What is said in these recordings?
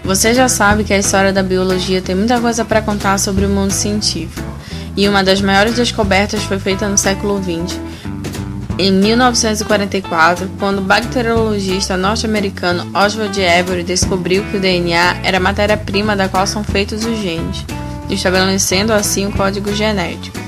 Você já sabe que a história da biologia tem muita coisa para contar sobre o mundo científico, e uma das maiores descobertas foi feita no século XX, em 1944, quando o bacteriologista norte-americano Oswald Avery descobriu que o DNA era a matéria-prima da qual são feitos os genes, estabelecendo assim o código genético.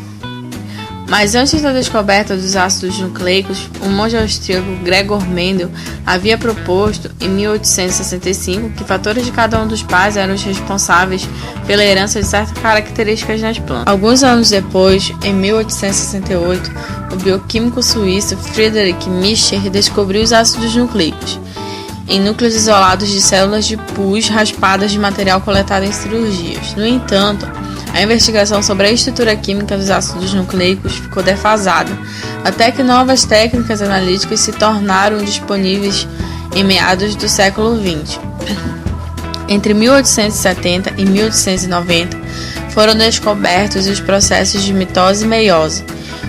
Mas antes da descoberta dos ácidos nucleicos, o monge austríaco Gregor Mendel havia proposto, em 1865, que fatores de cada um dos pais eram os responsáveis pela herança de certas características nas plantas. Alguns anos depois, em 1868, o bioquímico suíço Friedrich Mischer descobriu os ácidos nucleicos, em núcleos isolados de células de pus raspadas de material coletado em cirurgias. No entanto, a investigação sobre a estrutura química dos ácidos nucleicos ficou defasada, até que novas técnicas analíticas se tornaram disponíveis em meados do século XX. Entre 1870 e 1890, foram descobertos os processos de mitose e meiose,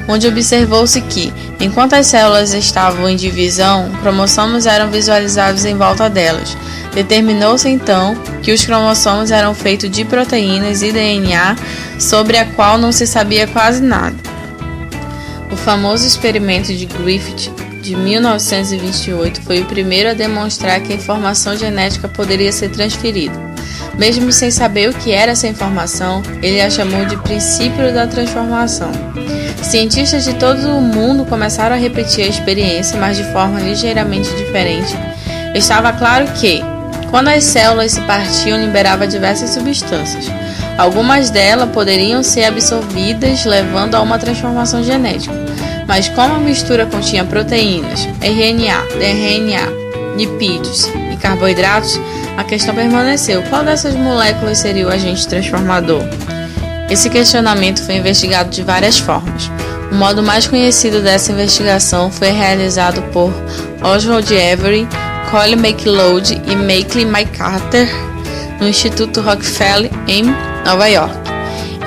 onde observou-se que, enquanto as células estavam em divisão, cromossomos eram visualizados em volta delas. Determinou-se então que os cromossomos eram feitos de proteínas e DNA, sobre a qual não se sabia quase nada. O famoso experimento de Griffith, de 1928, foi o primeiro a demonstrar que a informação genética poderia ser transferida. Mesmo sem saber o que era essa informação, ele a chamou de princípio da transformação. Cientistas de todo o mundo começaram a repetir a experiência, mas de forma ligeiramente diferente. Estava claro que, quando as células se partiam, liberava diversas substâncias. Algumas delas poderiam ser absorvidas, levando a uma transformação genética. Mas como a mistura continha proteínas, RNA, DNA, lipídios e carboidratos, a questão permaneceu: qual dessas moléculas seria o agente transformador? Esse questionamento foi investigado de várias formas. O modo mais conhecido dessa investigação foi realizado por Oswald Avery, Colin McLeod e Michael McArthur no Instituto Rockefeller, em Nova York,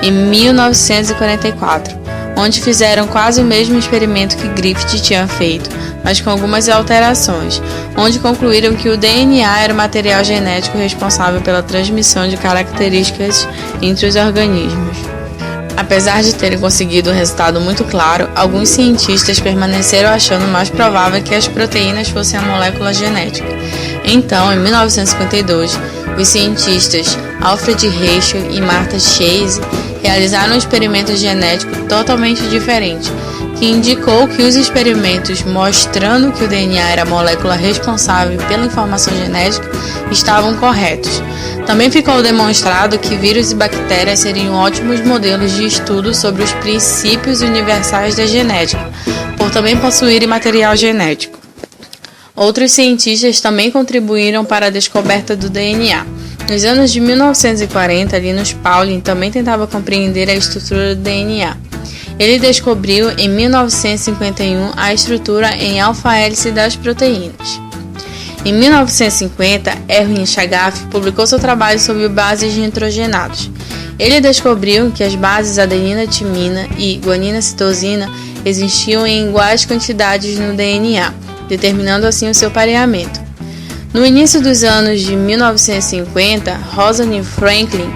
em 1944, onde fizeram quase o mesmo experimento que Griffith tinha feito, mas com algumas alterações, onde concluíram que o DNA era o material genético responsável pela transmissão de características entre os organismos. Apesar de terem conseguido um resultado muito claro, alguns cientistas permaneceram achando mais provável que as proteínas fossem a molécula genética. Então, em 1952, os cientistas Alfred Reichel e Martha Chase realizaram um experimento genético totalmente diferente, que indicou que os experimentos mostrando que o DNA era a molécula responsável pela informação genética estavam corretos. Também ficou demonstrado que vírus e bactérias seriam ótimos modelos de estudo sobre os princípios universais da genética, por também possuírem material genético. Outros cientistas também contribuíram para a descoberta do DNA. Nos anos de 1940, Linus Pauling também tentava compreender a estrutura do DNA. Ele descobriu em 1951 a estrutura em alfa-hélice das proteínas. Em 1950, Erwin Chagaf publicou seu trabalho sobre bases nitrogenadas. Ele descobriu que as bases adenina-timina e guanina-citosina existiam em iguais quantidades no DNA, determinando assim o seu pareamento. No início dos anos de 1950, Rosalind Franklin,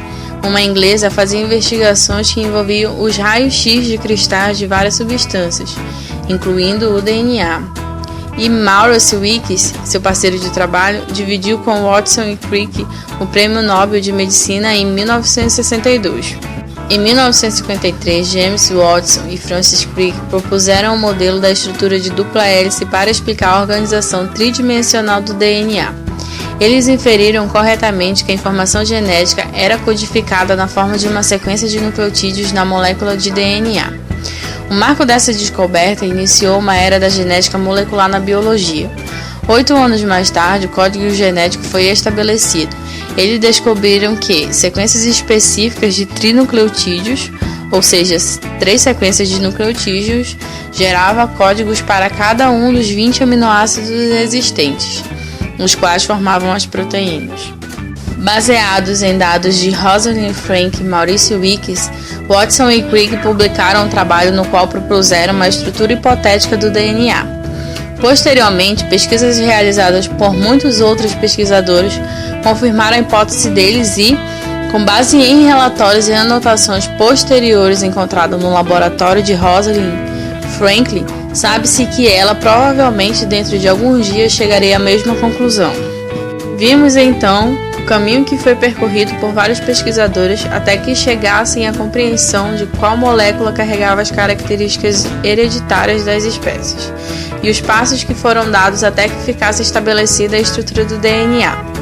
uma inglesa, fazia investigações que envolviam os raios-x de cristais de várias substâncias, incluindo o DNA. E Maurice Wilkes, seu parceiro de trabalho, dividiu com Watson e Crick o Prêmio Nobel de Medicina em 1962. Em 1953, James Watson e Francis Crick propuseram um modelo da estrutura de dupla hélice para explicar a organização tridimensional do DNA. Eles inferiram corretamente que a informação genética era codificada na forma de uma sequência de nucleotídeos na molécula de DNA. O marco dessa descoberta iniciou uma era da genética molecular na biologia. 8 anos mais tarde, o código genético foi estabelecido. Eles descobriram que sequências específicas de trinucleotídeos, ou seja, 3 sequências de nucleotídeos, geravam códigos para cada um dos 20 aminoácidos existentes, os quais formavam as proteínas. Baseados em dados de Rosalind Franklin e Maurice Wilkes, Watson e Crick publicaram um trabalho no qual propuseram uma estrutura hipotética do DNA. Posteriormente, pesquisas realizadas por muitos outros pesquisadores confirmar a hipótese deles e, com base em relatórios e anotações posteriores encontrados no laboratório de Rosalind Franklin, sabe-se que ela provavelmente dentro de alguns dias chegaria à mesma conclusão. Vimos então o caminho que foi percorrido por vários pesquisadores até que chegassem à compreensão de qual molécula carregava as características hereditárias das espécies, e os passos que foram dados até que ficasse estabelecida a estrutura do DNA.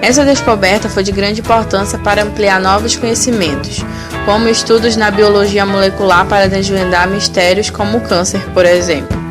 Essa descoberta foi de grande importância para ampliar novos conhecimentos, como estudos na biologia molecular para desvendar mistérios como o câncer, por exemplo.